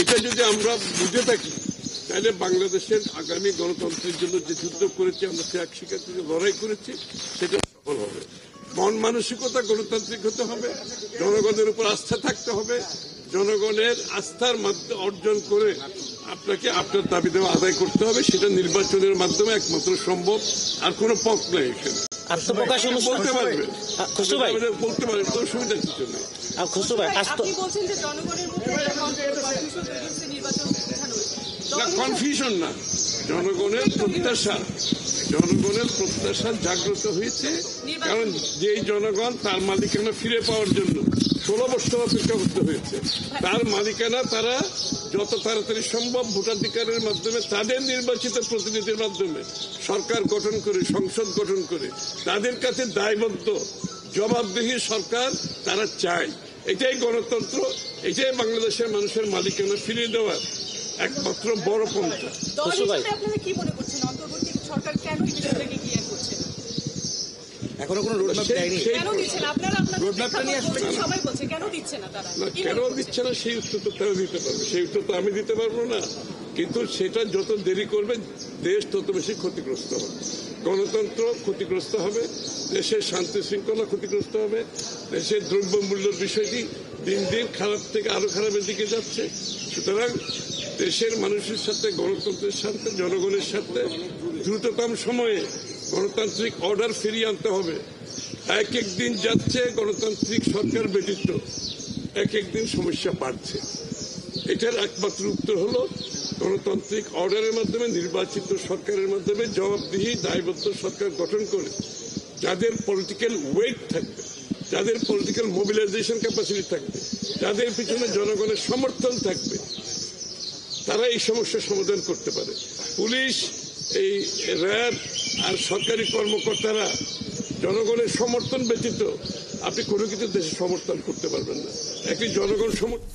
এটা যদি আমরা বুঝে থাকি তাহলে বাংলাদেশের আগামী গণতন্ত্রের জন্য যে যুদ্ধ করেছি আমরা সে এক শিক্ষার্থীকে লড়াই করেছি সেটা সফল হবে। মন মানসিকতা গণতান্ত্রিক হতে হবে, জনগণের উপর আস্থা থাকতে হবে, জনগণের আস্থার মাধ্যমে অর্জন করে আপনাকে আপনার দাবি দেওয়া আদায় করতে হবে। সেটা নির্বাচনের মাধ্যমে একমাত্র সম্ভব, আর কোনো পথ নাই এখানে। আত্মপ্রকাশ বলতে পারবে খুশরু ভাই, বলতে পারবে, কোনো সুবিধার কিছু নেই। খুশরু ভাই, আপনি বলছেন যে জনগণের মধ্যে নির্বাচন না, কনফিউশন না, জনগণের প্রত্যাশা জাগ্রত হয়েছে। কারণ যেই জনগণ তার মালিকানা ফিরে পাওয়ার জন্য 16 বছর অপেক্ষা করতে হয়েছে, তার মালিকানা তারা যত তাড়াতাড়ি সম্ভব ভোটাধিকারের মাধ্যমে তাদের নির্বাচিত প্রতিনিধির মাধ্যমে সরকার গঠন করে, সংসদ গঠন করে তাদের কাছে দায়বদ্ধ জবাবদিহি সরকার তারা চায়। এটাই গণতন্ত্র, এটাই বাংলাদেশের মানুষের মালিকানা ফিরিয়ে দেওয়ার একমাত্র বড় পন্থা। আপনারা কি মনে করছেন অন্তর্বর্তী সরকার কেন বিষয়টাকে ক্লিয়ার করছে না? এখনো কোনো রোডম্যাপ দেয়নি। কেন দিচ্ছে না? আপনারা রোডম্যাপটা নিয়ে আসলে সবাই বলছে কেন দিচ্ছে না তারা? কেন দিচ্ছে না সেই উত্তর তো তারা দিতে পারবে, সেই উত্তর তো আমি দিতে পারবো না। কিন্তু সেটা যত দেরি করবে দেশ তত বেশি ক্ষতিগ্রস্ত হবে, গণতন্ত্র ক্ষতিগ্রস্ত হবে, দেশের শান্তি শৃঙ্খলা ক্ষতিগ্রস্ত হবে, দেশের দ্রব্যমূল্যের বিষয়টি দিন দিন খারাপ থেকে আরো খারাপের দিকে যাচ্ছে। সুতরাং দেশের মানুষের সাথে, গণতন্ত্রের সাথে, জনগণের সাথে দ্রুততম সময়ে গণতান্ত্রিক অর্ডার ফিরিয়ে আনতে হবে। এক এক দিন যাচ্ছে গণতান্ত্রিক সরকার ব্যতীত এক এক দিন সমস্যা বাড়ছে। এটার একমাত্র উত্তর হলো গণতান্ত্রিক অর্ডারের মাধ্যমে, নির্বাচিত সরকারের মাধ্যমে জবাবদিহি দায়বদ্ধ সরকার গঠন করে যাদের পলিটিক্যাল ওয়েট থাকবে, যাদের পলিটিক্যাল মোবিলাইজেশন ক্যাপাসিটি থাকবে, যাদের পিছনে জনগণের সমর্থন থাকবে, তারা এই সমস্যার সমাধান করতে পারে। পুলিশ, এই র্যাব আর সরকারি কর্মকর্তারা জনগণের সমর্থন ব্যতীত আপনি কোনো কিছু দেশে সমর্থন করতে পারবেন না। একটি জনগণ সমর্থন